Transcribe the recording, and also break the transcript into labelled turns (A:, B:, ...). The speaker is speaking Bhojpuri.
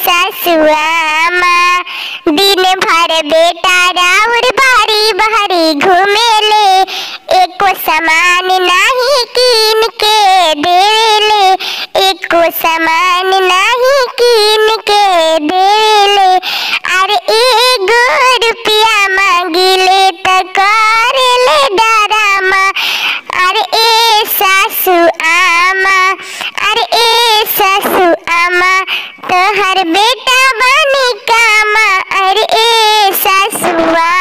A: सासुआमा दिन भर बेटा राउर बारी बहरी घूमेले एको सामान नहीं कीन के देले एको सामान नहीं कीन के देले अरे एगो रुपया मांगिले त करेले डरामा अरे ए सासु आमा अरे ए सासु आमा तोहर बेटा बनी कामा अरे ए सासुआ।